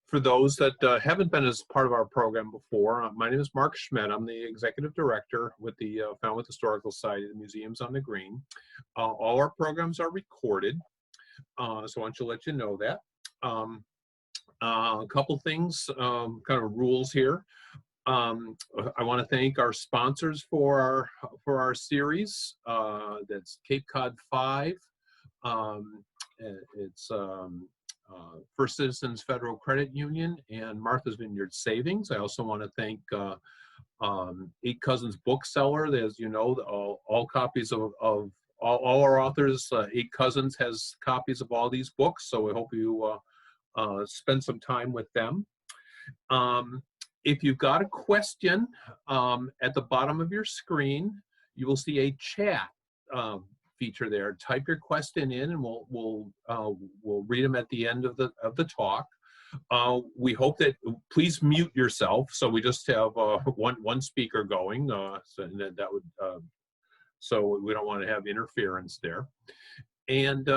For those that haven't been as part of our program before, my name is Mark Schmidt. I'm the Executive Director with the Falmouth Historical Society of the Museums on the Green. All our programs are recorded, so I want to let you know that. A couple things, kind of rules here. I want to thank our sponsors for our series. That's Cape Cod 5. It's First Citizens Federal Credit Union and Martha's Vineyard Savings. I also want to thank Eight Cousins Bookseller. As you know, all copies of all our authors, Eight Cousins has copies of all these books, so we hope you spend some time with them. If you've got a question, at the bottom of your screen, you will see a chat feature there. Type your question in, and we'll read them at the end of the talk. We hope that please mute yourself. So we just have one speaker going. So that would so we don't want to have interference there. And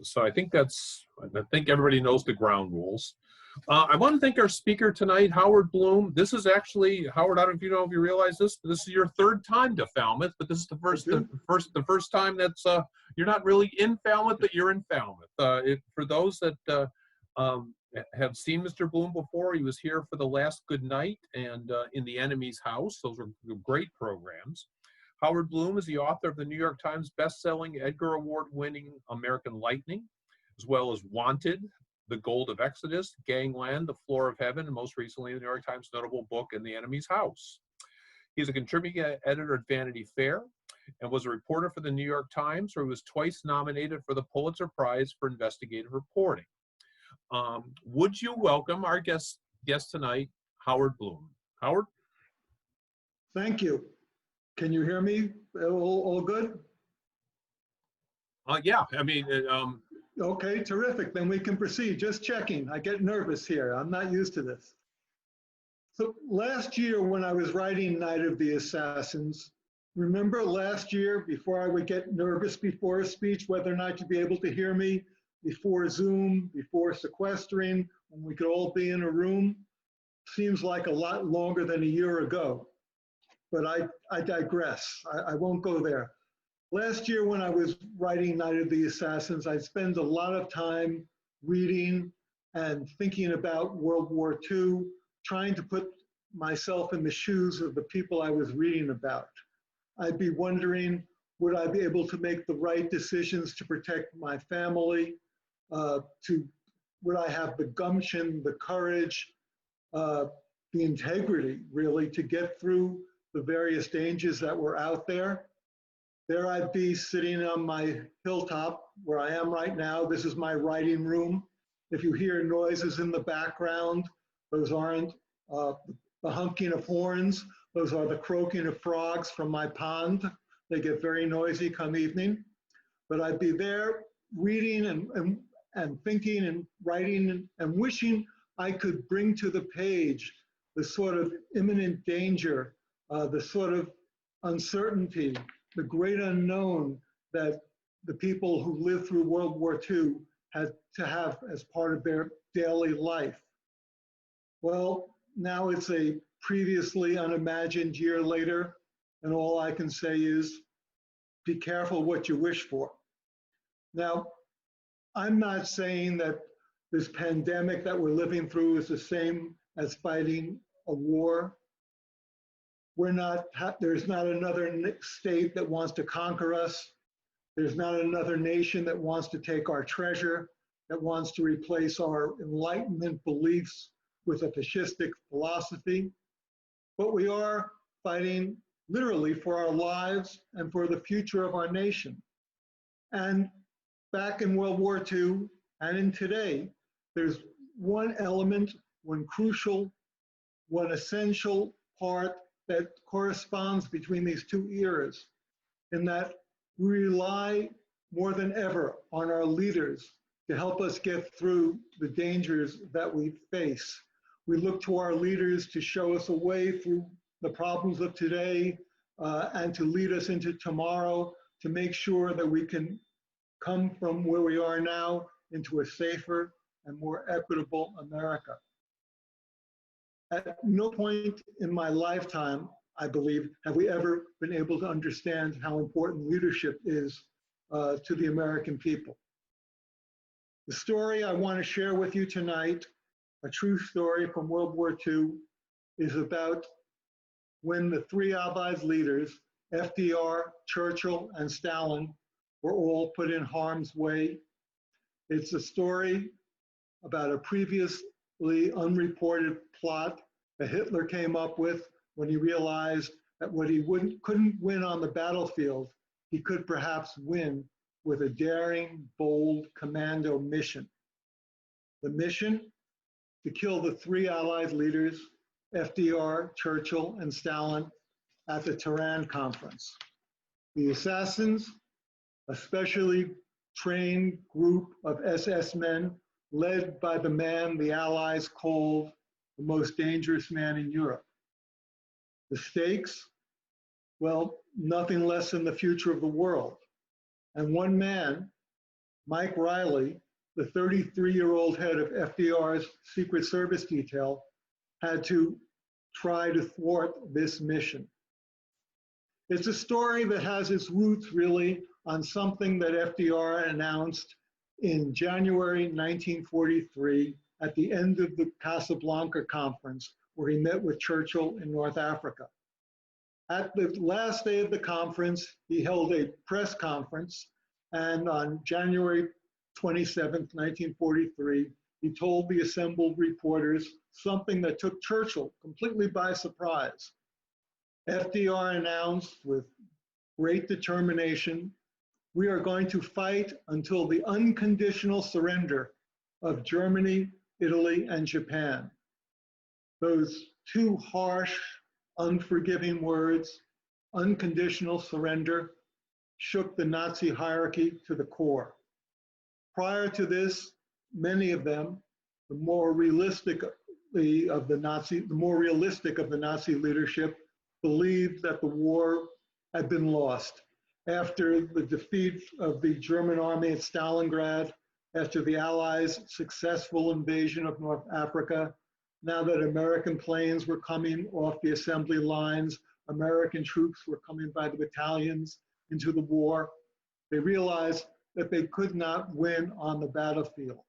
so I think everybody knows the ground rules. I want to thank our speaker tonight, Howard Blum. This is actually, Howard, I don't know if you realize this, but this is your third time to Falmouth, but this is the first time that's, you're not really in Falmouth, but you're in Falmouth. For those that have seen Mr. Blum before, he was here for the last Good Night and In the Enemy's House. Those were great programs. Howard Blum is the author of the New York Times bestselling Edgar Award-winning American Lightning, as well as Wanted, The Gold of Exodus, Gangland, The Floor of Heaven, and most recently the New York Times notable book In the Enemy's House. He's a contributing editor at Vanity Fair and was a reporter for the New York Times, where he was twice nominated for the Pulitzer Prize for investigative reporting. Would you welcome our guest tonight, Howard Blum? Howard? Thank you. Can you hear me? All good? Yeah, I mean, okay, terrific. Then we can proceed. Just checking. I get nervous here. I'm not used to this. So last year when I was writing Night of the Assassins, remember last year before I would get nervous before a speech, whether or not you'd be able to hear me, before Zoom, before sequestering, when we could all be in a room? Seems like a lot longer than a year ago. But I digress. I won't go there. Last year when I was writing Night of the Assassins, I spent a lot of time reading and thinking about World War II, trying to put myself in the shoes of the people I was reading about. I'd be wondering, would I be able to make the right decisions to protect my family? Would I have the gumption, the courage, the integrity, really, to get through the various dangers that were out there? There I'd be sitting on my hilltop where I am right now. This is my writing room. If you hear noises in the background, those aren't the honking of horns. Those are the croaking of frogs from my pond. They get very noisy come evening. But I'd be there reading and thinking and writing and wishing I could bring to the page the sort of imminent danger, the sort of uncertainty, the great unknown that the people who lived through World War II had to have as part of their daily life. Well, now it's a previously unimagined year later, and all I can say is, be careful what you wish for. Now, I'm not saying that this pandemic that we're living through is the same as fighting a war. There's not another state that wants to conquer us. There's not another nation that wants to take our treasure, that wants to replace our Enlightenment beliefs with a fascistic philosophy. But we are fighting literally for our lives and for the future of our nation. And back in World War II and in today, there's one element, one crucial, one essential part that corresponds between these two eras, in that we rely more than ever on our leaders to help us get through the dangers that we face. We look to our leaders to show us a way through the problems of today and to lead us into tomorrow, to make sure that we can come from where we are now into a safer, and more equitable America. At no point in my lifetime, I believe, have we ever been able to understand how important leadership is to the American people. The story I want to share with you tonight, a true story from World War II, is about when the three Allied leaders, FDR, Churchill, and Stalin, were all put in harm's way. It's a story about a previously unreported plot that Hitler came up with when he realized that what he couldn't win on the battlefield, he could perhaps win with a daring, bold commando mission. The mission? To kill the three Allied leaders, FDR, Churchill, and Stalin, at the Tehran Conference. The assassins, a specially trained group of SS men led by the man the Allies called the most dangerous man in Europe. The stakes? Well, nothing less than the future of the world. And one man, Mike Riley, the 33-year-old head of FDR's Secret Service detail, had to try to thwart this mission. It's a story that has its roots really on something that FDR announced in January 1943 at the end of the Casablanca conference, where he met with Churchill in North Africa. At the last day of the conference, he held a press conference, and on January 27th, 1943, he told the assembled reporters something that took Churchill completely by surprise. FDR announced with great determination, "We are going to fight until the unconditional surrender of Germany, Italy, and Japan." Those two harsh, unforgiving words, unconditional surrender, shook the Nazi hierarchy to the core. Prior to this, many of them, the more realistic of the Nazi leadership, believed that the war had been lost. After the defeat of the German army at Stalingrad, after the Allies' successful invasion of North Africa, now that American planes were coming off the assembly lines, American troops were coming by the battalions into the war, they realized that they could not win on the battlefield.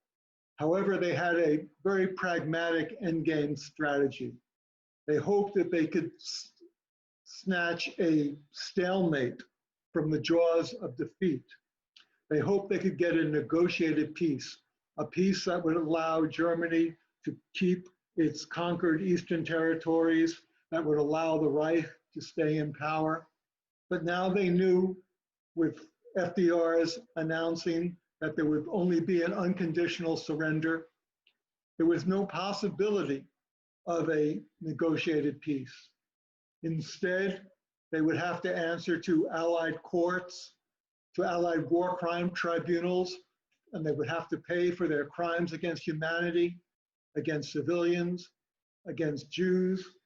However, they had a very pragmatic endgame strategy. They hoped that they could snatch a stalemate from the jaws of defeat. They hoped they could get a negotiated peace, a peace that would allow Germany to keep its conquered eastern territories, that would allow the Reich to stay in power. But now they knew, with FDR's announcing that there would only be an unconditional surrender, there was no possibility of a negotiated peace. Instead, they would have to answer to Allied courts, to Allied war crime tribunals, and they would have to pay for their crimes against humanity, against civilians, against Jews,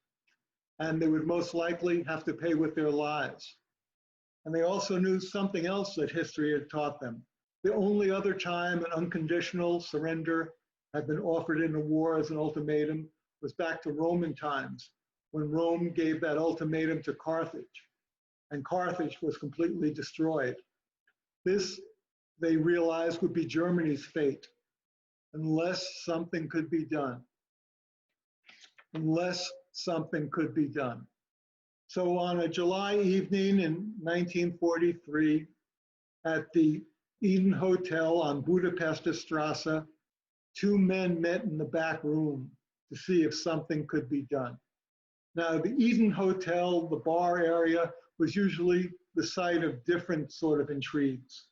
and they would most likely have to pay with their lives. And they also knew something else that history had taught them. The only other time an unconditional surrender had been offered in a war as an ultimatum was back to Roman times, when Rome gave that ultimatum to Carthage, and Carthage was completely destroyed. This, they realized, would be Germany's fate, unless something could be done. Unless something could be done. So on a July evening in 1943, at the Eden Hotel on Budapester Strasse, two men met in the back room to see if something could be done. Now, the Eden Hotel, the bar area, was usually the site of different sort of intrigues.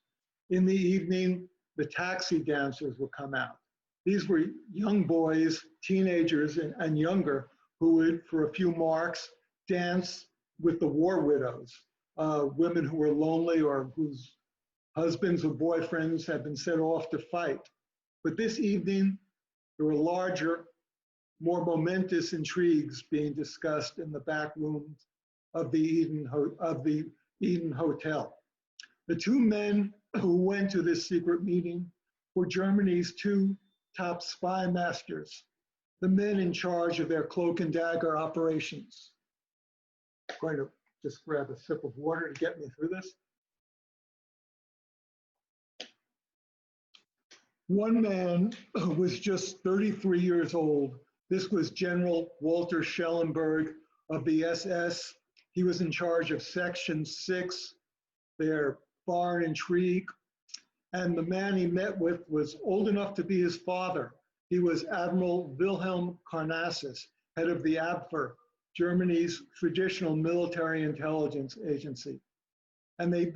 In the evening, the taxi dancers would come out. These were young boys, teenagers and younger, who would, for a few marks, dance with the war widows, women who were lonely or whose husbands or boyfriends had been sent off to fight. But this evening, there were larger, more momentous intrigues being discussed in the back rooms of the Eden Hotel. The two men who went to this secret meeting were Germany's two top spy masters, the men in charge of their cloak and dagger operations. I'm going to just grab a sip of water to get me through this. One man was just 33 years old. This was General Walter Schellenberg of the SS. He was in charge of Section 6, their foreign intrigue. And the man he met with was old enough to be his father. He was Admiral Wilhelm Karnassus, head of the Abwehr, Germany's traditional military intelligence agency. And they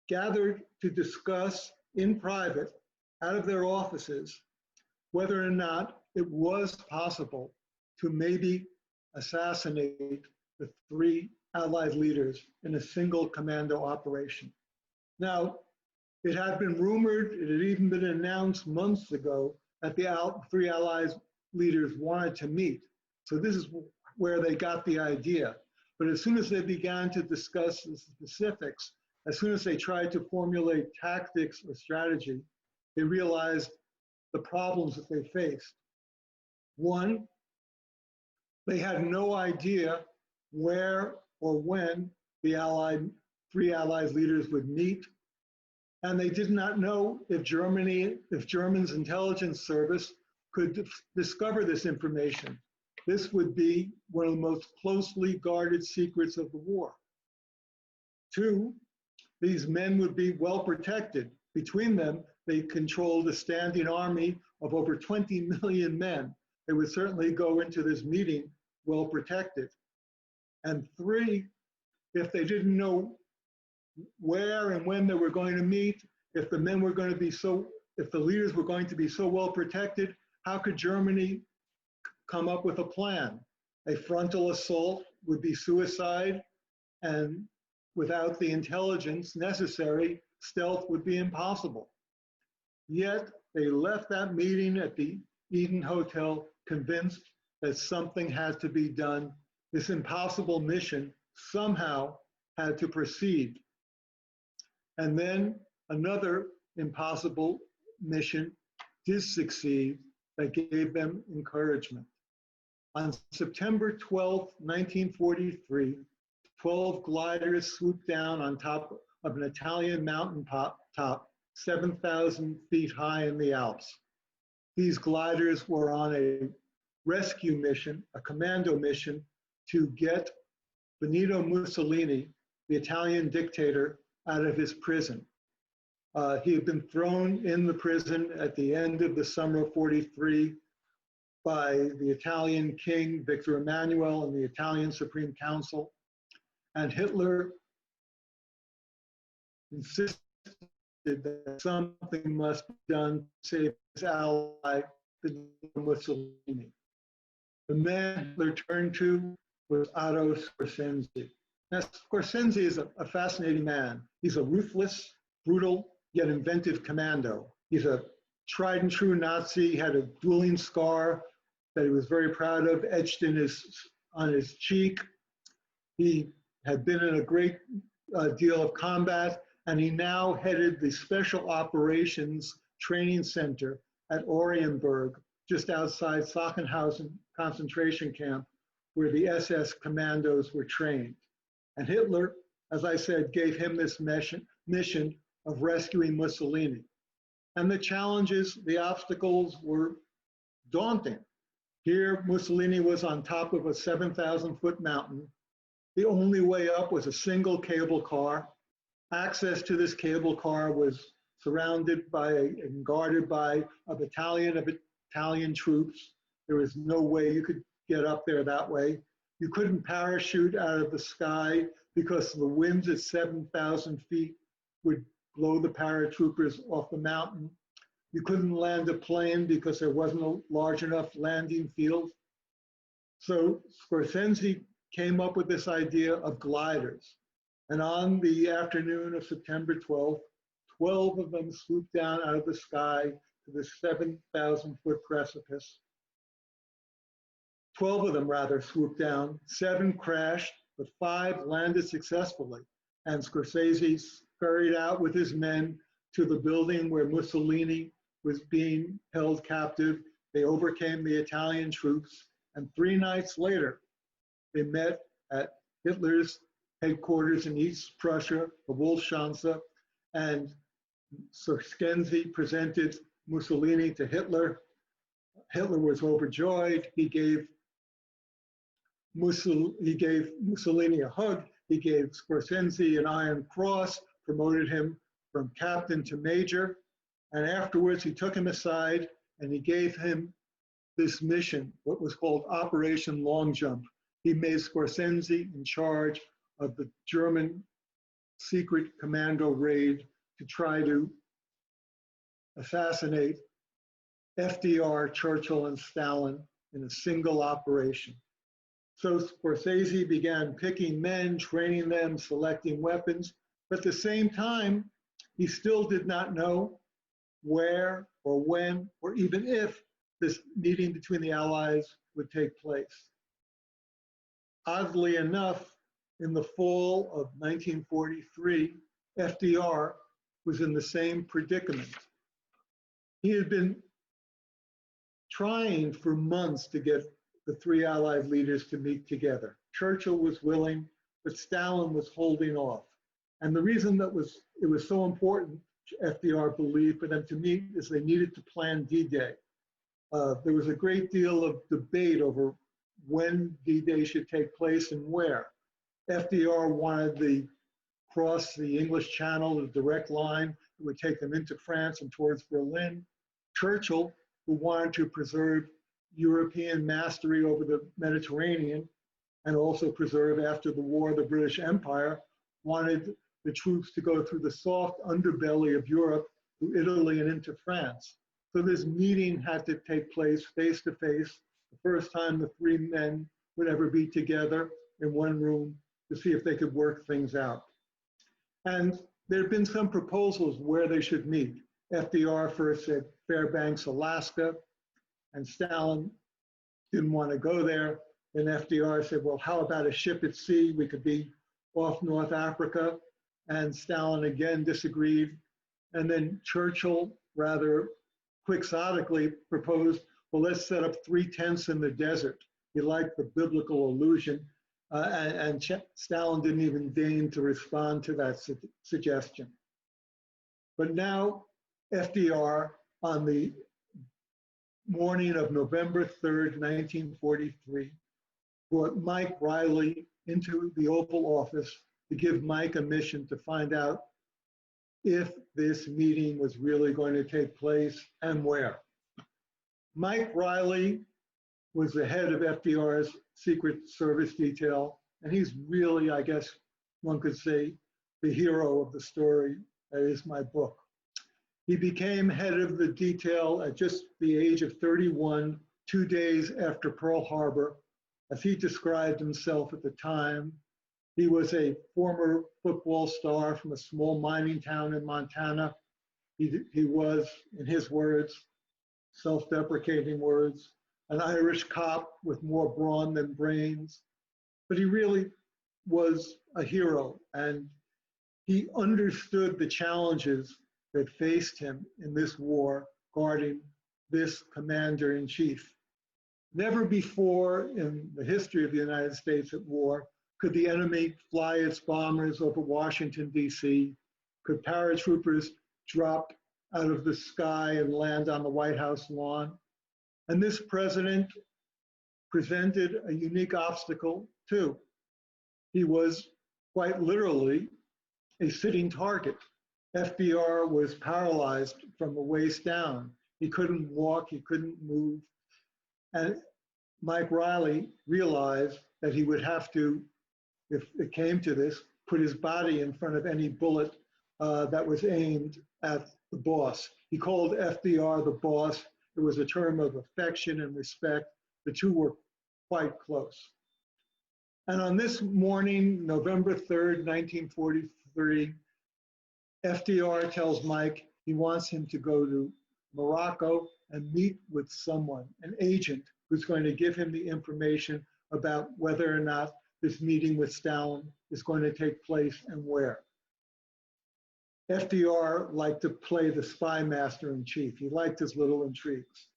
gathered to discuss in private, out of their offices, whether or not it was possible to maybe assassinate the three Allied leaders in a single commando operation. Now, it had been rumored, it had even been announced months ago that the three Allied leaders wanted to meet. So this is where they got the idea. But as soon as they began to discuss the specifics, as soon as they tried to formulate tactics or strategy, they realized the problems that they faced. One, they had no idea where or when the three Allied leaders would meet. And they did not know if Germany's intelligence service could discover this information. This would be one of the most closely guarded secrets of the war. Two, these men would be well protected. Between them, they controlled a standing army of over 20 million men. They would certainly go into this meeting well protected. And three, if they didn't know where and when they were going to meet, if the leaders were going to be so well protected, how could Germany come up with a plan? A frontal assault would be suicide, and without the intelligence necessary, stealth would be impossible. Yet they left that meeting at the Eden Hotel convinced that something had to be done. This impossible mission somehow had to proceed. And then another impossible mission did succeed that gave them encouragement. On September 12, 1943, 12 gliders swooped down on top of an Italian mountain top, 7,000 feet high in the Alps. These gliders were on a rescue mission, a commando mission, to get Benito Mussolini, the Italian dictator, out of his prison. He had been thrown in the prison at the end of the summer of '43 by the Italian king, Victor Emmanuel, and the Italian Supreme Council. And Hitler insisted that something must be done to save his ally, Mussolini. The man Hitler turned to was Otto Skorzeny. Now, Skorzeny is a fascinating man. He's a ruthless, brutal, yet inventive commando. He's a tried and true Nazi, had a dueling scar that he was very proud of, etched on his cheek. He had been in a great deal of combat, and he now headed the Special Operations Training Center at Orienburg, just outside Sachsenhausen concentration camp, where the SS commandos were trained. And Hitler, as I said, gave him this mission of rescuing Mussolini. And the challenges, the obstacles were daunting. Here, Mussolini was on top of a 7,000-foot mountain. The only way up was a single cable car. Access to this cable car was surrounded by and guarded by a battalion of Italian troops. There was no way you could get up there that way. You couldn't parachute out of the sky because the winds at 7,000 feet would blow the paratroopers off the mountain. You couldn't land a plane because there wasn't a large enough landing field. So Skorzeny came up with this idea of gliders. And on the afternoon of September 12th, 12 of them swooped down out of the sky to the 7,000-foot precipice. 12 of them rather swooped down, 7 crashed, but 5 landed successfully. And Skorzeny scurried out with his men to the building where Mussolini was being held captive. They overcame the Italian troops, and 3 nights later, they met at Hitler's headquarters in East Prussia, the Wolfschanze, and Nkvd presented Mussolini to Hitler. Hitler was overjoyed. He gave Mussolini a hug. He gave Nkvd an Iron Cross, promoted him from captain to major. And afterwards, he took him aside and he gave him this mission, what was called Operation Long Jump. He made Nkvd in charge of the German secret commando raid to try to assassinate FDR, Churchill, and Stalin in a single operation. So Nkvd began picking men, training them, selecting weapons, but at the same time, he still did not know where or when or even if this meeting between the Allies would take place. Oddly enough, in the fall of 1943, FDR was in the same predicament. He had been trying for months to get the 3 Allied leaders to meet together. Churchill was willing, but Stalin was holding off. And the reason that it was so important, FDR believed, for them to meet is they needed to plan D-Day. There was a great deal of debate over when D-Day should take place and where. FDR wanted to cross the English Channel, a direct line that would take them into France and towards Berlin. Churchill, who wanted to preserve European mastery over the Mediterranean and also preserve after the war the British Empire, wanted the troops to go through the soft underbelly of Europe, through Italy and into France. So this meeting had to take place face to face, the first time the 3 men would ever be together in one room to see if they could work things out. And there had been some proposals where they should meet. FDR first said Fairbanks, Alaska, and Stalin didn't want to go there. Then FDR said, well, how about a ship at sea? We could be off North Africa. And Stalin again disagreed. And then Churchill, rather quixotically, proposed, well, let's set up 3 tents in the desert. He liked the biblical allusion. And Stalin didn't even deign to respond to that suggestion. But now FDR, on the morning of November 3rd, 1943, brought Mike Riley into the Oval Office to give Mike a mission to find out if this meeting was really going to take place and where. Mike Riley was the head of FDR's Secret Service detail, and he's really, I guess one could say, the hero of the story that is my book. He became head of the detail at just the age of 31, 2 days after Pearl Harbor. As he described himself at the time, he was a former football star from a small mining town in Montana. He was, in his words, self-deprecating words, an Irish cop with more brawn than brains. But he really was a hero, and he understood the challenges that faced him in this war, guarding this commander-in-chief. Never before in the history of the United States at war could the enemy fly its bombers over Washington, D.C., could paratroopers drop out of the sky and land on the White House lawn. And this president presented a unique obstacle too. He was quite literally a sitting target. FDR was paralyzed from the waist down. He couldn't walk, he couldn't move. And Mike Riley realized that he would have to, if it came to this, put his body in front of any bullet that was aimed at the boss. He called FDR the boss. It was a term of affection and respect. The two were quite close. And on this morning, November 3rd, 1943, FDR tells Mike he wants him to go to Morocco and meet with someone, an agent, who's going to give him the information about whether or not this meeting with Stalin is going to take place and where. FDR liked to play the spy master in chief. He liked his little intrigues.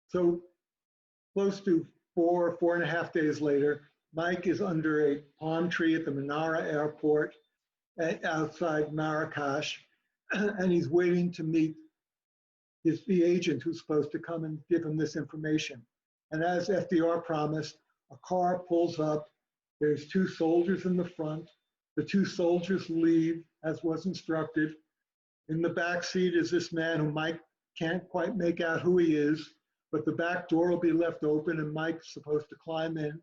So close to 4.5 days later, Mike is under a palm tree at the Manara airport outside Marrakesh, and he's waiting to meet the agent who's supposed to come and give him this information. And as FDR promised, a car pulls up. There's 2 soldiers in the front. The 2 soldiers leave as was instructed. In the back seat is this man who Mike can't quite make out who he is, but the back door will be left open and Mike's supposed to climb in.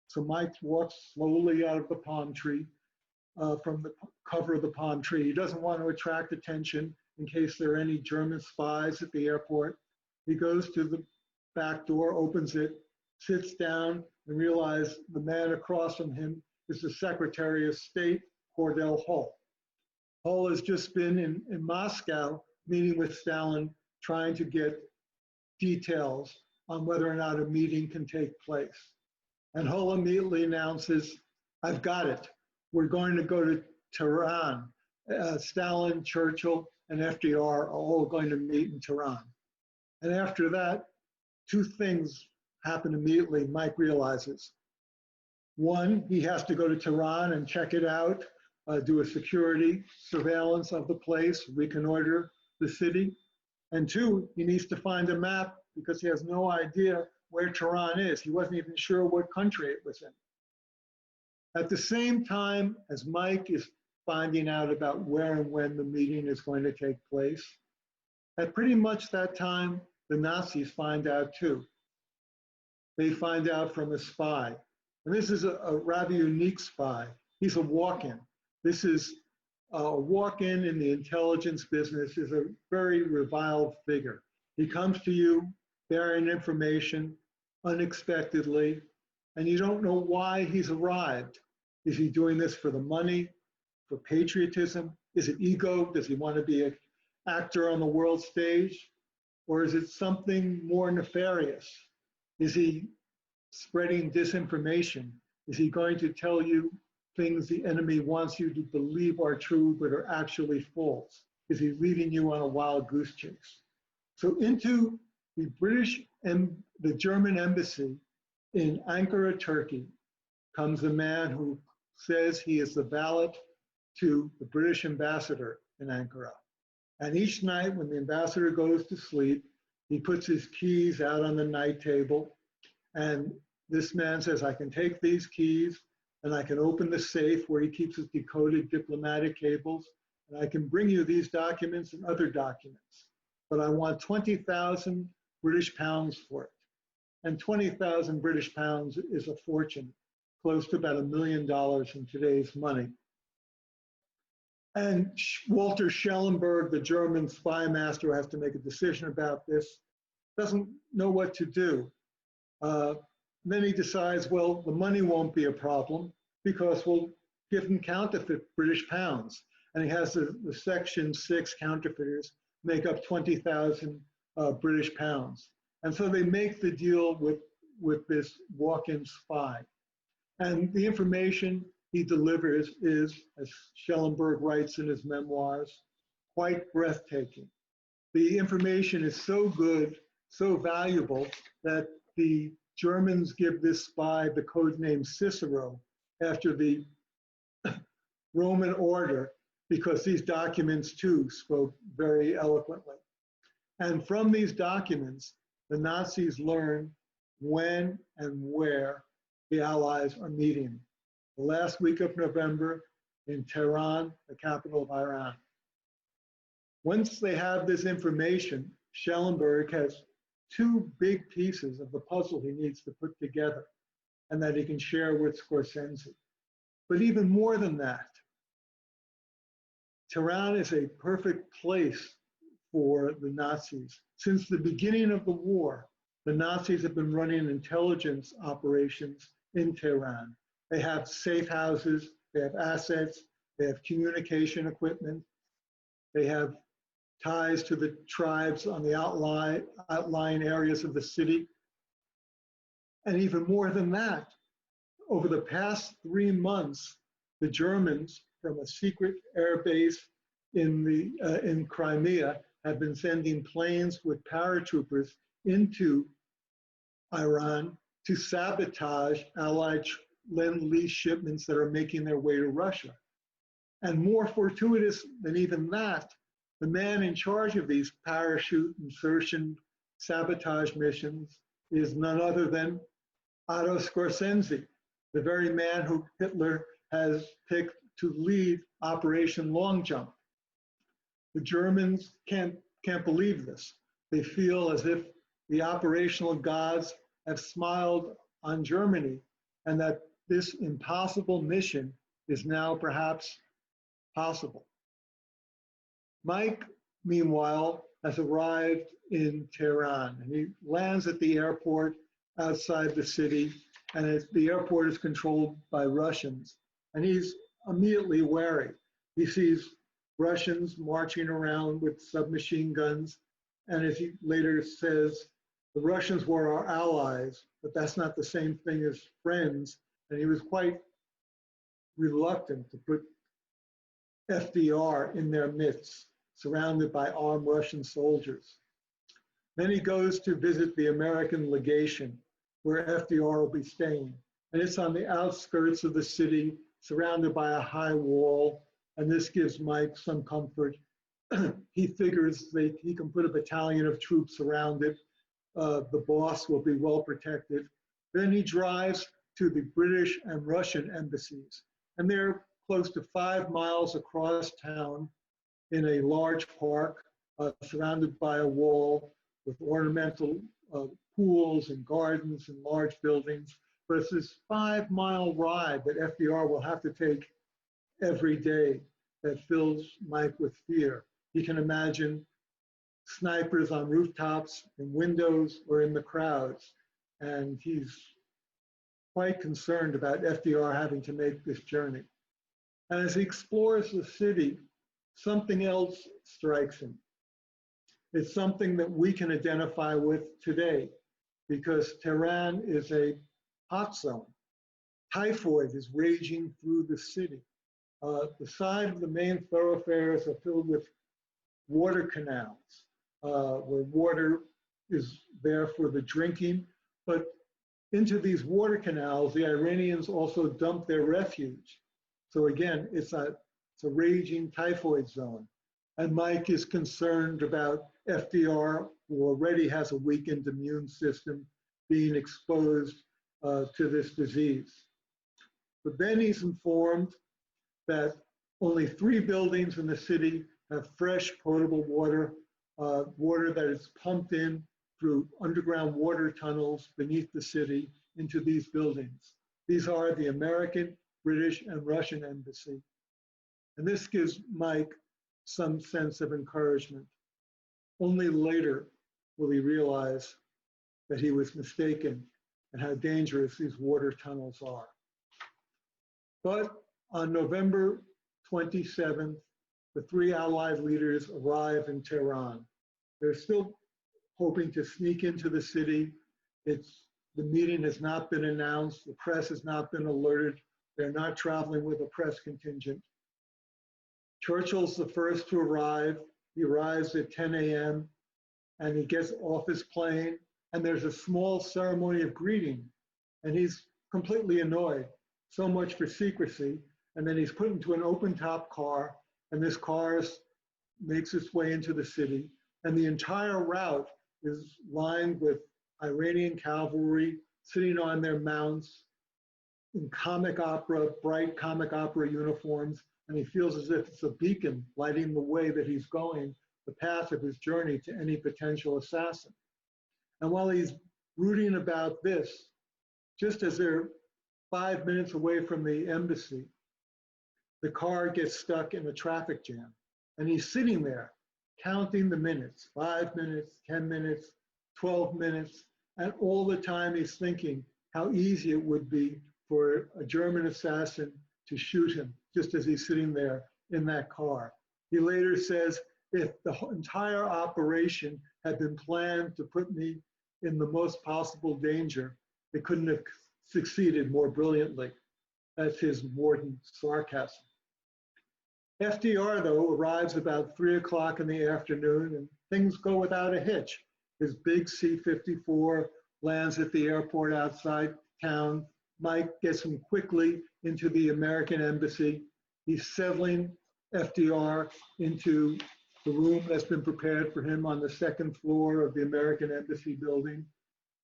So Mike walks slowly out of the palm tree, from the cover of the palm tree. He doesn't want to attract attention in case there are any German spies at the airport. He goes to the back door, opens it, sits down, and realizes the man across from him is the Secretary of State, Cordell Hull. Hull has just been in Moscow meeting with Stalin, trying to get details on whether or not a meeting can take place. And Hull immediately announces, I've got it. We're going to go to Tehran. Stalin, Churchill, and FDR are all going to meet in Tehran. And after that, 2 things happen immediately, Mike realizes. One, he has to go to Tehran and check it out, do a security surveillance of the place, reconnoiter the city. And 2, he needs to find a map because he has no idea where Tehran is. He wasn't even sure what country it was in. At the same time as Mike is finding out about where and when the meeting is going to take place, at pretty much that time, the Nazis find out too. They find out from a spy. And this is a rather unique spy. He's a walk-in. This is a walk-in in the intelligence business, is a very reviled figure. He comes to you bearing information unexpectedly, and you don't know why he's arrived. Is he doing this for the money, for patriotism? Is it ego? Does he want to be an actor on the world stage? Or is it something more nefarious? Is he spreading disinformation? Is he going to tell you things the enemy wants you to believe are true but are actually false? Is he leading you on a wild goose chase? So into the British and the German embassy in Ankara, Turkey, comes a man who says he is the valet to the British ambassador in Ankara. And each night when the ambassador goes to sleep, he puts his keys out on the night table. And this man says, I can take these keys and I can open the safe where he keeps his decoded diplomatic cables. And I can bring you these documents and other documents. But I want 20,000 British pounds for it. And 20,000 British pounds is a fortune, close to about $1 million in today's money. And Walter Schellenberg, the German spy master, has to make a decision about this, doesn't know what to do. Then he decides, well, the money won't be a problem because we'll give him counterfeit British pounds. And he has the Section 6 counterfeiters make up 20,000 British pounds. And so they make the deal with this walk-in spy. And the information he delivers is, as Schellenberg writes in his memoirs, quite breathtaking. The information is so good, so valuable, that the Germans give this spy the code name Cicero after the Roman order, because these documents too spoke very eloquently. And from these documents, the Nazis learn when and where the Allies are meeting. The last week of November in Tehran, the capital of Iran. Once they have this information, Schellenberg has 2 big pieces of the puzzle he needs to put together and that he can share with Scorsese. But even more than that, Tehran is a perfect place for the Nazis. Since the beginning of the war, the Nazis have been running intelligence operations in Tehran. They have safe houses, they have assets, they have communication equipment, they have ties to the tribes on the outlying areas of the city. And even more than that, over the past 3 months, the Germans, from a secret air base in Crimea have been sending planes with paratroopers into Iran to sabotage Allied Lend-Lease shipments that are making their way to Russia. And more fortuitous than even that, the man in charge of these parachute insertion sabotage missions is none other than Otto Skorzeny, the very man who Hitler has picked to lead Operation Long Jump. The Germans can't believe this. They feel as if the operational gods have smiled on Germany and that this impossible mission is now perhaps possible. Mike, meanwhile, has arrived in Tehran, and he lands at the airport outside the city, and the airport is controlled by Russians, and he's immediately wary. He sees Russians marching around with submachine guns, and as he later says, the Russians were our allies, but that's not the same thing as friends, and he was quite reluctant to put FDR in their midst, surrounded by armed Russian soldiers. Then he goes to visit the American legation, where FDR will be staying. And it's on the outskirts of the city, surrounded by a high wall. And this gives Mike some comfort. He figures he can put a battalion of troops around it. The boss will be well protected. Then he drives to the British and Russian embassies. And they're close to 5 miles across town in a large park, surrounded by a wall with ornamental pools and gardens and large buildings. But it's this 5-mile ride that FDR will have to take every day that fills Mike with fear. He can imagine snipers on rooftops, in windows, or in the crowds. And he's quite concerned about FDR having to make this journey. And as he explores the city, something else strikes him. It's something that we can identify with today, because Tehran is a hot zone. Typhoid is raging through the city. The side of the main thoroughfares are filled with water canals, where water is there for the drinking. But into these water canals, the Iranians also dump their refuse. So again, it's a raging typhoid zone. And Mike is concerned about FDR, who already has a weakened immune system, being exposed to this disease. But then he's informed that only 3 buildings in the city have fresh potable water, water that is pumped in through underground water tunnels beneath the city into these buildings. These are the American, British, and Russian embassy. And this gives Mike some sense of encouragement. Only later will he realize that he was mistaken and how dangerous these water tunnels are. But on November 27th, the 3 Allied leaders arrive in Tehran. They're still hoping to sneak into the city. The meeting has not been announced. The press has not been alerted. They're not traveling with a press contingent. Churchill's the first to arrive. He arrives at 10 a.m. and he gets off his plane, and there's a small ceremony of greeting, and he's completely annoyed. So much for secrecy. And then he's put into an open-top car, and this car makes its way into the city, and the entire route is lined with Iranian cavalry sitting on their mounts in bright comic opera uniforms, and he feels as if it's a beacon lighting the way that he's going, the path of his journey to any potential assassin. And while he's brooding about this, just as they're 5 minutes away from the embassy, the car gets stuck in a traffic jam. And he's sitting there counting the minutes, 5 minutes, 10 minutes, 12 minutes, and all the time he's thinking how easy it would be for a German assassin to shoot him just as he's sitting there in that car. He later says, if the entire operation had been planned to put me in the most possible danger, it couldn't have succeeded more brilliantly. That's his mordant sarcasm. FDR, though, arrives about 3 o'clock in the afternoon, and things go without a hitch. His big C-54 lands at the airport outside town. Mike gets him quickly into the American embassy. He's settling FDR into the room that's been prepared for him on the second floor of the American embassy building.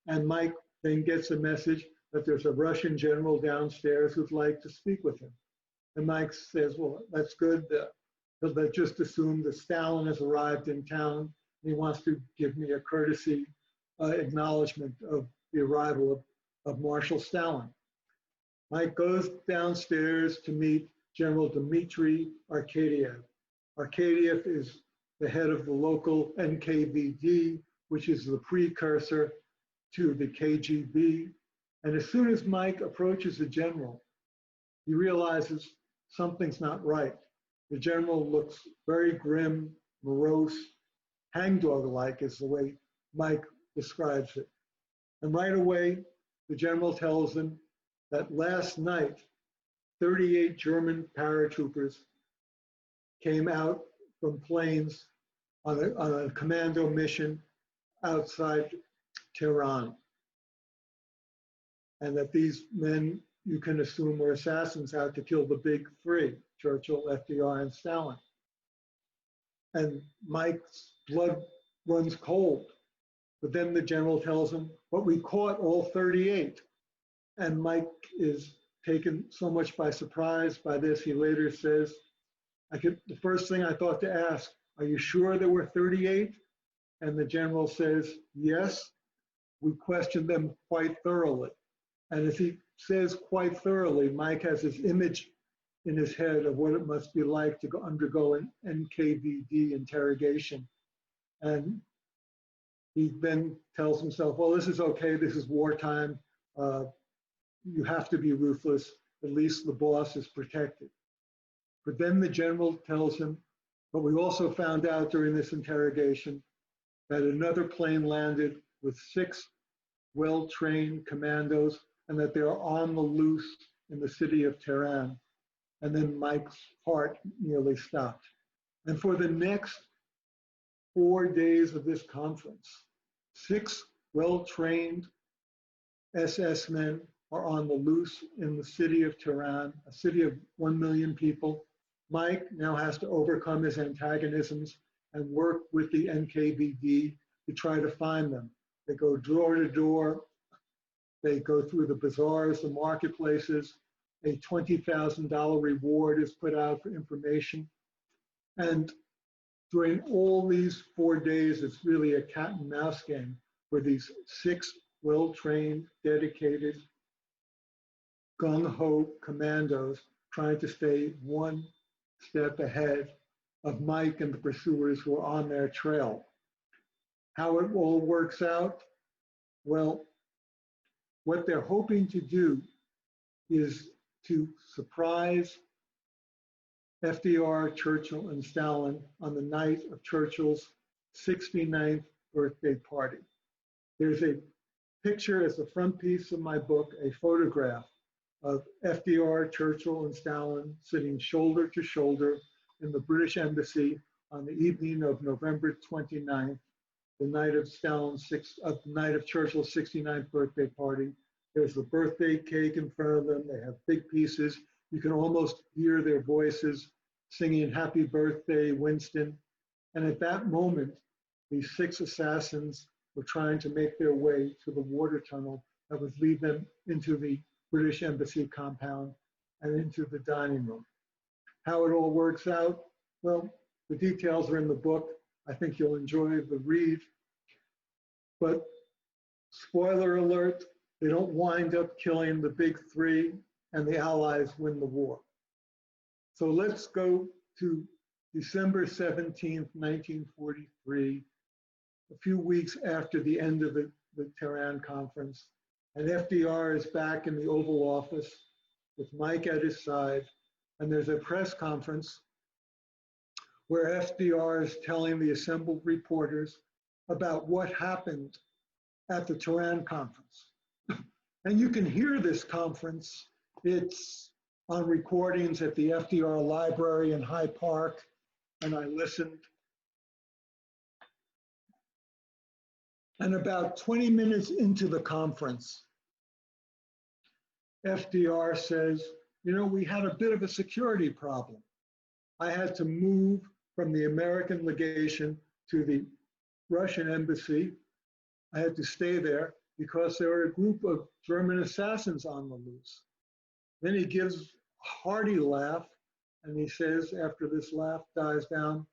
And Mike then gets a message that there's a Russian general downstairs who'd like to speak with him. And Mike says, well, that's good. They'll just assume that Stalin has arrived in town. He wants to give me a courtesy acknowledgement of the arrival of Marshal Stalin. Mike goes downstairs to meet General Dmitry Arkadiev. Arkadiev is the head of the local NKVD, which is the precursor to the KGB. And as soon as Mike approaches the general, he realizes something's not right. The general looks very grim, morose, hangdog-like is the way Mike describes it. And right away, the general tells him that last night, 38 German paratroopers came out from planes on a commando mission outside Tehran. And that these men, you can assume, were assassins out to kill the big three, Churchill, FDR, and Stalin. And Mike's blood runs cold. But then the general tells him, but we caught all 38. And Mike is taken so much by surprise by this, he later says, the first thing I thought to ask, are you sure there were 38? And the general says, yes, we questioned them quite thoroughly. And as he says quite thoroughly, Mike has this image in his head of what it must be like to undergo an NKVD interrogation. And he then tells himself, well, this is okay, this is wartime. You have to be ruthless, at least the boss is protected. But then the general tells him, but we also found out during this interrogation that another plane landed with 6 well-trained commandos and that they're on the loose in the city of Tehran. And then Mike's heart nearly stopped. And for the next 4 days of this conference, 6 well-trained SS men are on the loose in the city of Tehran, a city of 1 million people. Mike now has to overcome his antagonisms and work with the NKVD to try to find them. They go door to door. They go through the bazaars, the marketplaces. A $20,000 reward is put out for information. And during all these 4 days, it's really a cat and mouse game for these 6 well-trained, dedicated, gung-ho commandos trying to stay 1 step ahead of Mike and the pursuers who are on their trail. How it all works out? Well, what they're hoping to do is to surprise FDR, Churchill, and Stalin on the night of Churchill's 69th birthday party. There's a picture as the front piece of my book, a photograph of FDR, Churchill, and Stalin sitting shoulder to shoulder in the British Embassy on the evening of November 29th, the night of Churchill's 69th birthday party. There's the birthday cake in front of them. They have big pieces. You can almost hear their voices singing "Happy Birthday, Winston." And at that moment, these 6 assassins were trying to make their way to the water tunnel that would lead them into the British Embassy compound and into the dining room. How it all works out? Well, the details are in the book. I think you'll enjoy the read. But spoiler alert, they don't wind up killing the big three and the Allies win the war. So let's go to December 17th, 1943, a few weeks after the end of the Tehran conference. And FDR is back in the Oval Office with Mike at his side. And there's a press conference where FDR is telling the assembled reporters about what happened at the Tehran conference. And you can hear this conference. It's on recordings at the FDR Library in Hyde Park, and I listened. And about 20 minutes into the conference, FDR says, you know, we had a bit of a security problem. I had to move from the American legation to the Russian embassy. I had to stay there because there were a group of German assassins on the loose. Then he gives a hearty laugh, and he says, after this laugh dies down,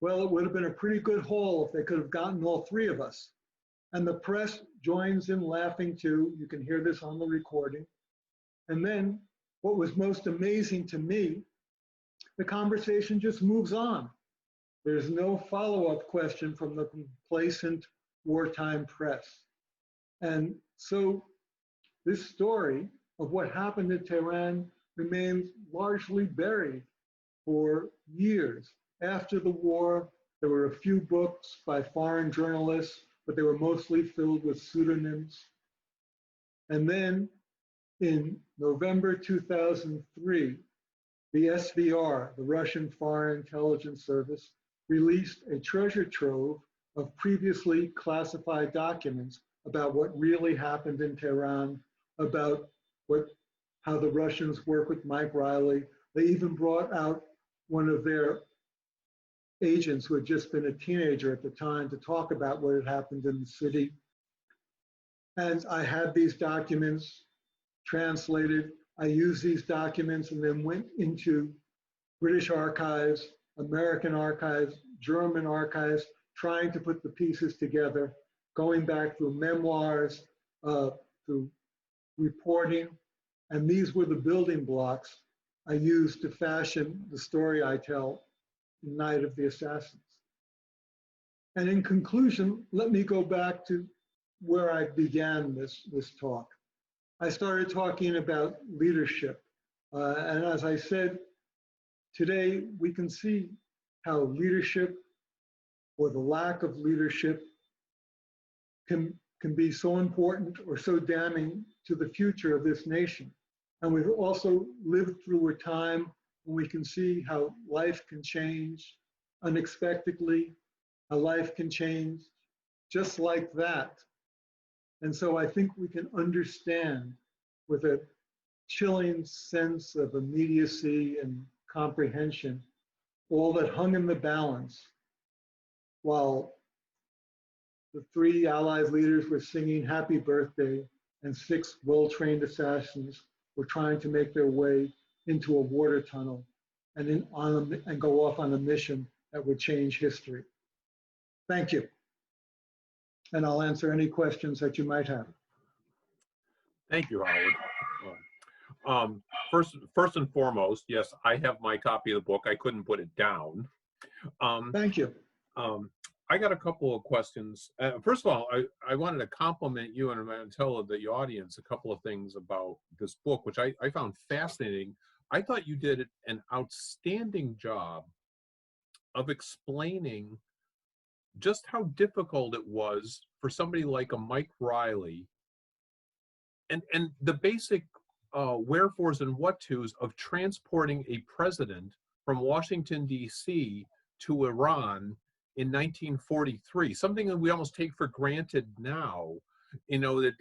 well, it would have been a pretty good haul if they could have gotten all three of us. And the press joins in laughing too. You can hear this on the recording. And then what was most amazing to me, the conversation just moves on. There's no follow-up question from the complacent wartime press. And so this story of what happened in Tehran remains largely buried for years. After the war, there were a few books by foreign journalists, but they were mostly filled with pseudonyms. And then in November 2003, the SVR, the Russian Foreign Intelligence Service, released a treasure trove of previously classified documents about what really happened in Tehran, about how the Russians work with Mike Riley. They even brought out one of their agents who had just been a teenager at the time to talk about what had happened in the city. And I had these documents translated. I used these documents and then went into British archives, American archives, German archives, trying to put the pieces together, going back through memoirs, through reporting. And these were the building blocks I used to fashion the story I tell in Night of the Assassins. And in conclusion, let me go back to where I began this talk. I started talking about leadership. And as I said, today we can see how leadership or the lack of leadership can be so important or so damning to the future of this nation. And we've also lived through a time when we can see how life can change unexpectedly, how life can change just like that. And so I think we can understand with a chilling sense of immediacy and comprehension all that hung in the balance while the three Allied leaders were singing happy birthday and 6 well-trained assassins were trying to make their way into a water tunnel and go off on a mission that would change history. Thank you. And I'll answer any questions that you might have. Thank you, Howard. First and foremost, yes, I have my copy of the book. I couldn't put it down. Thank you. I got a couple of questions. First of all, I wanted to compliment you and tell the audience a couple of things about this book, which I found fascinating. I thought you did an outstanding job of explaining just how difficult it was for somebody like a Mike Riley and the basic wherefores and what-tos of transporting a president from Washington, D.C. to Iran in 1943, something that we almost take for granted now, you know, that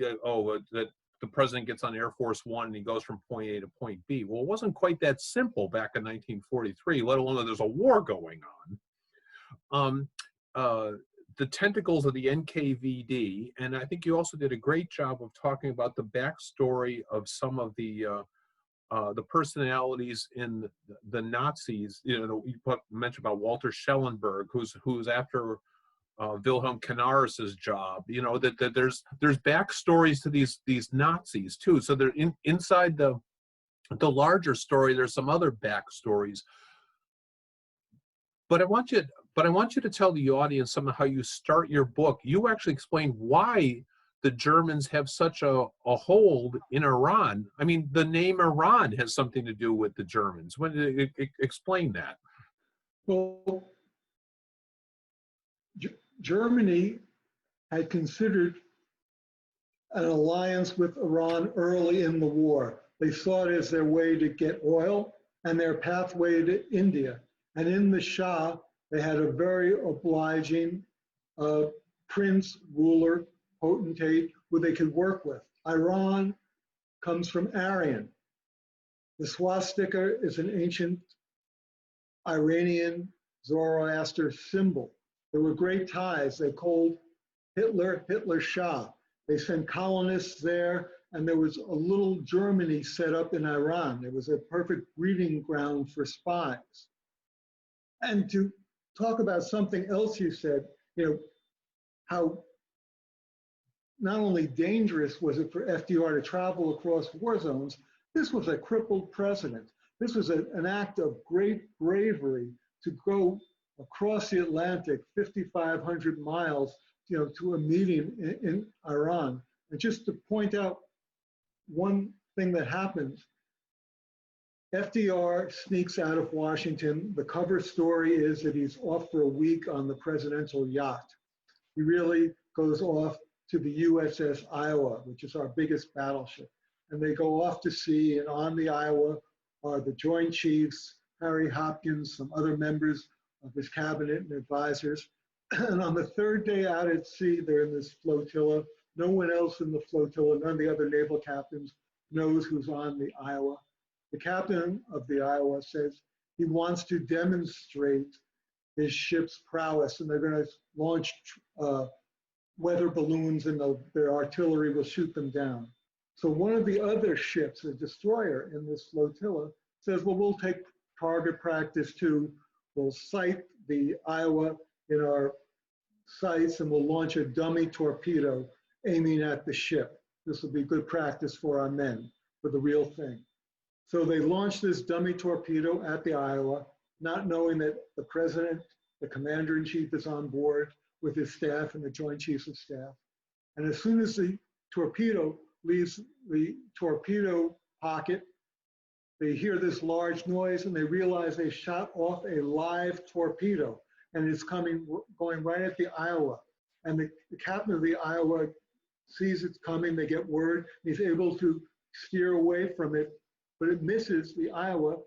the president gets on Air Force One and he goes from point A to point B. Well, it wasn't quite that simple back in 1943, let alone that there's a war going on. The tentacles of the NKVD, and I think you also did a great job of talking about the backstory of some of the personalities in the Nazis. You know, you mentioned about Walter Schellenberg, who's after Wilhelm Canaris's job. You know that there's backstories to these Nazis too. So they're inside the larger story. There's some other backstories. But I want you to tell the audience some of how you start your book. You actually explain why the Germans have such a hold in Iran. I mean, the name Iran has something to do with the Germans. Explain that. Well, Germany had considered an alliance with Iran early in the war. They saw it as their way to get oil and their pathway to India. And in the Shah, they had a very obliging prince, ruler, potentate who they could work with. Iran comes from Aryan. The swastika is an ancient Iranian Zoroaster symbol. There were great ties. They called Hitler Shah. They sent colonists there, and there was a little Germany set up in Iran. It was a perfect breeding ground for spies. And to talk about something else you said, how not only dangerous was it for FDR to travel across war zones, this was a crippled president. This was an act of great bravery to go across the Atlantic, 5,500 miles, to a meeting in Iran. And just to point out one thing that happened, FDR sneaks out of Washington. The cover story is that he's off for a week on the presidential yacht. He really goes off to the USS Iowa, which is our biggest battleship. And they go off to sea, and on the Iowa are the Joint Chiefs, Harry Hopkins, some other members of his cabinet and advisors. And on the third day out at sea, they're in this flotilla. No one else in the flotilla, none of the other naval captains knows who's on the Iowa. The captain of the Iowa says he wants to demonstrate his ship's prowess, and they're going to launch weather balloons, and their artillery will shoot them down. So one of the other ships, a destroyer in this flotilla, says, well, we'll take target practice too. We'll sight the Iowa in our sights, and we'll launch a dummy torpedo aiming at the ship. This will be good practice for our men, for the real thing. So they launched this dummy torpedo at the Iowa, not knowing that the president, the commander-in-chief, is on board with his staff and the Joint Chiefs of Staff. And as soon as the torpedo leaves the torpedo pocket, they hear this large noise, and they realize they shot off a live torpedo, and it's going right at the Iowa. And the captain of the Iowa sees it's coming. They get word. He's able to steer away from it, but it misses the Iowa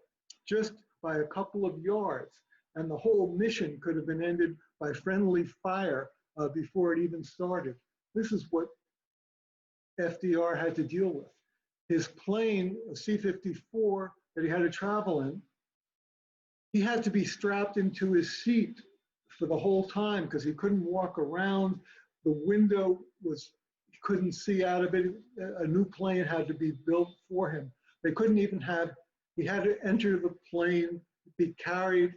just by a couple of yards. And the whole mission could have been ended by friendly fire before it even started. This is what FDR had to deal with. His plane, a C-54 that he had to travel in, he had to be strapped into his seat for the whole time because he couldn't walk around. The window was, he couldn't see out of it. A new plane had to be built for him. They couldn't even have, he had to enter the plane, be carried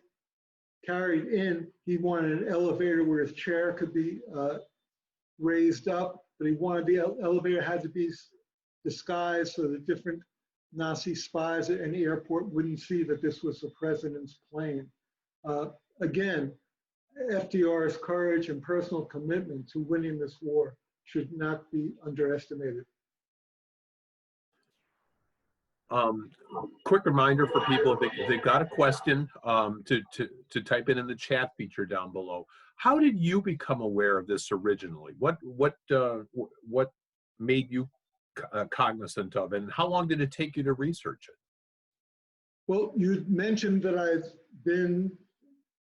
in. He wanted an elevator where his chair could be raised up, but he wanted the elevator had to be disguised so that different Nazi spies at any airport wouldn't see that this was the president's plane. Again, FDR's courage and personal commitment to winning this war should not be underestimated. Quick reminder for people, if they've got a question, to type it in the chat feature down below. How did you become aware of this originally? What made you cognizant of, and how long did it take you to research it? Well, you mentioned that I've been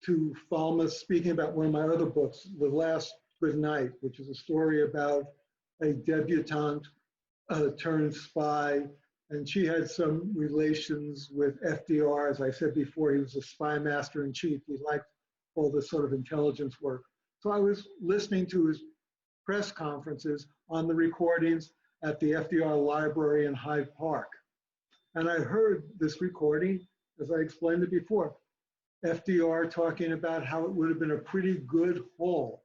to Falmouth speaking about one of my other books, The Last Good Night, which is a story about a debutante turned spy, and she had some relations with FDR. As I said before, he was a spy master in chief. He liked all this sort of intelligence work. So I was listening to his press conferences on the recordings at the FDR Library in Hyde Park. And I heard this recording, as I explained it before, FDR talking about how it would have been a pretty good haul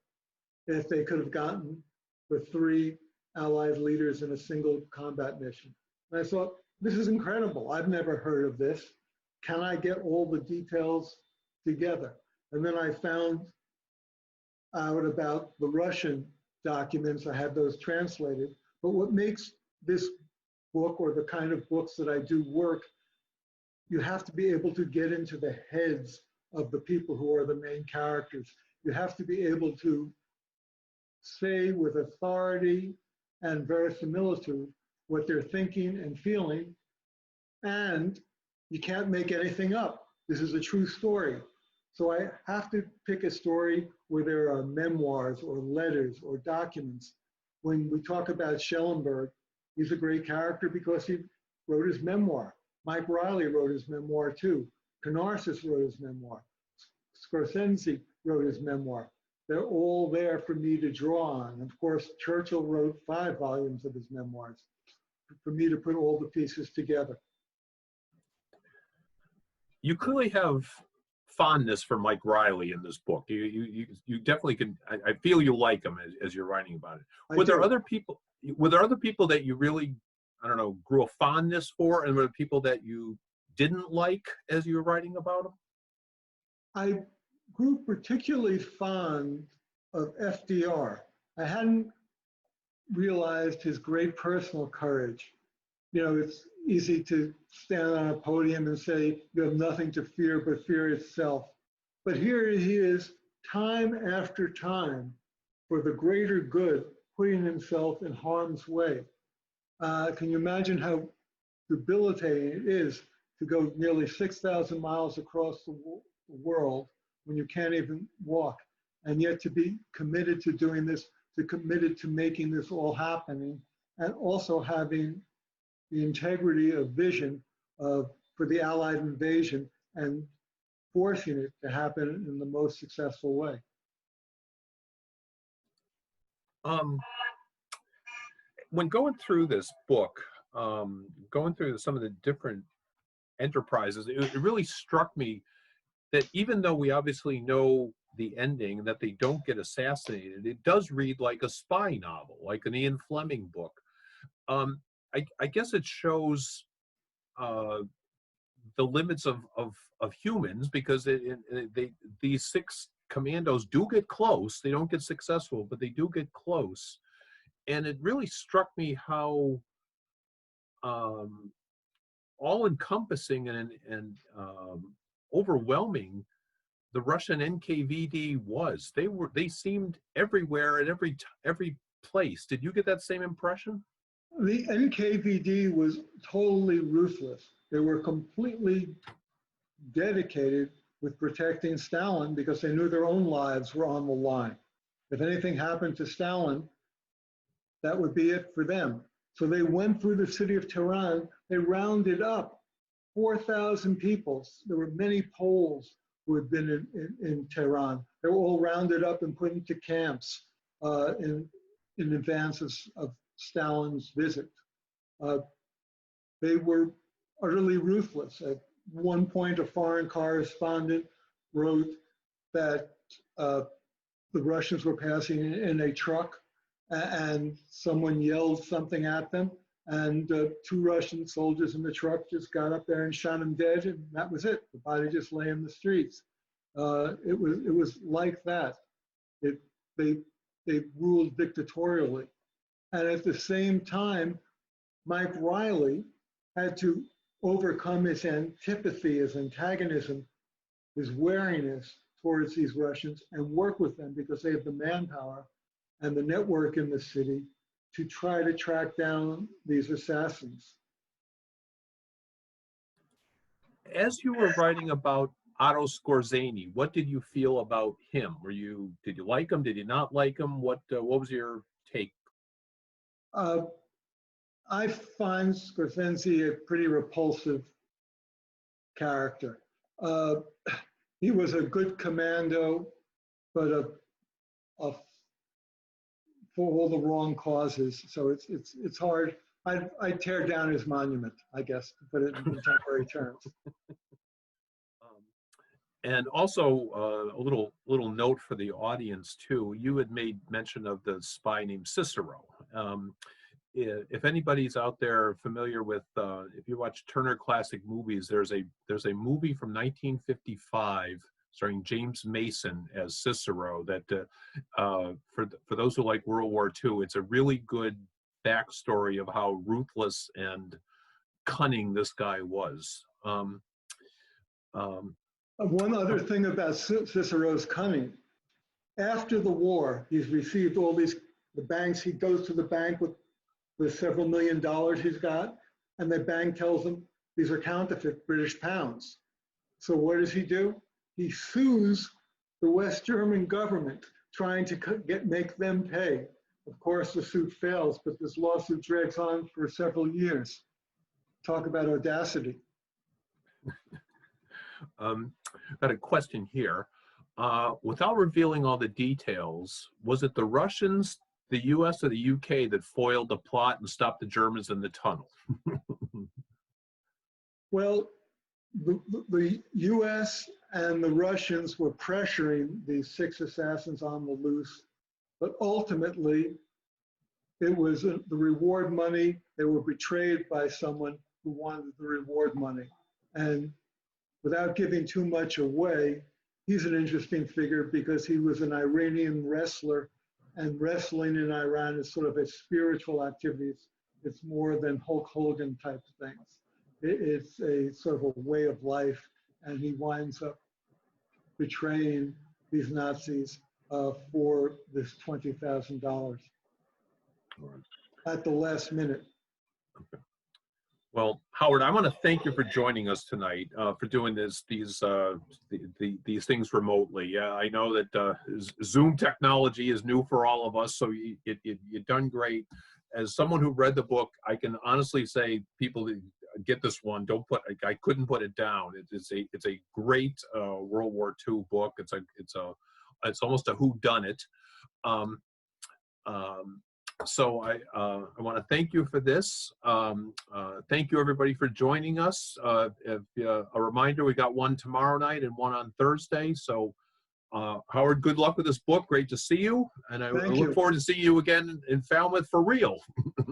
if they could have gotten the 3 Allied leaders in a single combat mission. And I thought, this is incredible. I've never heard of this. Can I get all the details together? And then I found out about the Russian documents. I had those translated. But what makes this book, or the kind of books that I do work, you have to be able to get into the heads of the people who are the main characters. You have to be able to say with authority and verisimilitude what they're thinking and feeling, And you can't make anything up. This is a true story. So I have to pick a story where there are memoirs or letters or documents. When we talk about Schellenberg, he's a great character because he wrote his memoir. Mike Riley wrote his memoir too. Canarsis wrote his memoir. Scorsese wrote his memoir. They're all there for me to draw on. Of course, Churchill wrote 5 volumes of his memoirs for me to put all the pieces together. You clearly have fondness for Mike Riley in this book. You definitely can. I feel you like him as you're writing about it. Were there other people? Were there other people that you really, I don't know, grew a fondness for, and were there people that you didn't like as you were writing about them? I grew particularly fond of FDR. I hadn't realized his great personal courage. You know, it's easy to stand on a podium and say you have nothing to fear but fear itself. But here he is, time after time, for the greater good, putting himself in harm's way. Can you imagine how debilitating it is to go nearly 6,000 miles across the world when you can't even walk, and yet to be committed to doing this, to committed to making this all happening, and also having the integrity of vision for the Allied invasion and forcing it to happen in the most successful way. When going through this book, going through some of the different enterprises, it really struck me that even though we obviously know the ending, that they don't get assassinated, it does read like a spy novel, like an Ian Fleming book. I guess it shows the limits of humans, because these 6 commandos do get close. They don't get successful, but they do get close. And it really struck me how all-encompassing and overwhelming the Russian Nkvd was. They seemed everywhere at every place. Did you get that same impression? The NKVD was totally ruthless. They were completely dedicated with protecting Stalin because they knew their own lives were on the line. If anything happened to Stalin, that would be it for them. So they went through the city of Tehran. They rounded up 4,000 people. There were many Poles who had been in Tehran. They were all rounded up and put into camps in advance of Stalin's visit. They were utterly ruthless. At one point, a foreign correspondent wrote that the Russians were passing in a truck and someone yelled something at them, and 2 Russian soldiers in the truck just got up there and shot him dead, and that was it. The body just lay in the streets. It was like that. They ruled dictatorially. And at the same time, Mike Riley had to overcome his antipathy, his antagonism, his wariness towards these Russians, and work with them because they have the manpower and the network in the city to try to track down these assassins. As you were writing about Otto Skorzeny, what did you feel about him? Did you like him? Did you not like him? What was your take? I find Skorzeny a pretty repulsive character. He was a good commando, but for all the wrong causes. So it's hard. I'd tear down his monument, I guess, to put it in contemporary terms. And also a little note for the audience too. You had made mention of the spy named Cicero. If anybody's out there familiar with, if you watch Turner Classic Movies, there's a movie from 1955 starring James Mason as Cicero. That for those who like World War II, it's a really good backstory of how ruthless and cunning this guy was. One other thing about Cicero's cunning: after the war, he's received all the banks. He goes to the bank with several $1 million he's got, and the bank tells him, these are counterfeit British pounds. So what does he do? He sues the West German government, trying to make them pay. Of course, the suit fails, but this lawsuit drags on for several years. Talk about audacity. Got a question here. Without revealing all the details, was it the Russians, the US, or the UK that foiled the plot and stopped the Germans in the tunnel? Well, the US and the Russians were pressuring these 6 assassins on the loose, but ultimately it was the reward money. They were betrayed by someone who wanted the reward money. And without giving too much away, he's an interesting figure because he was an Iranian wrestler, and wrestling in Iran is sort of a spiritual activity. It's more than Hulk Hogan type things. It's a sort of a way of life, and he winds up betraying these Nazis for this $20,000 at the last minute. Okay. Well, Howard, I want to thank you for joining us tonight, for doing these things remotely. Yeah, I know that Zoom technology is new for all of us, so you've done great. As someone who read the book, I can honestly say, people that get this one, I couldn't put it down. It's a great World War II book. It's almost a whodunit. So I want to thank you for this. Thank you everybody for joining us. A reminder, we got one tomorrow night and one on Thursday. So Howard, good luck with this book. Great to see you. And I look forward to seeing you again in Falmouth for real.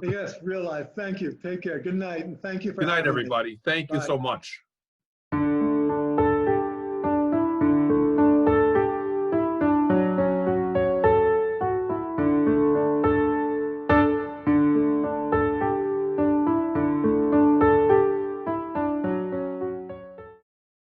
Yes, real life. Thank you. Take care. Good night. And thank you for Good night, having me. everybody. Thank you so much.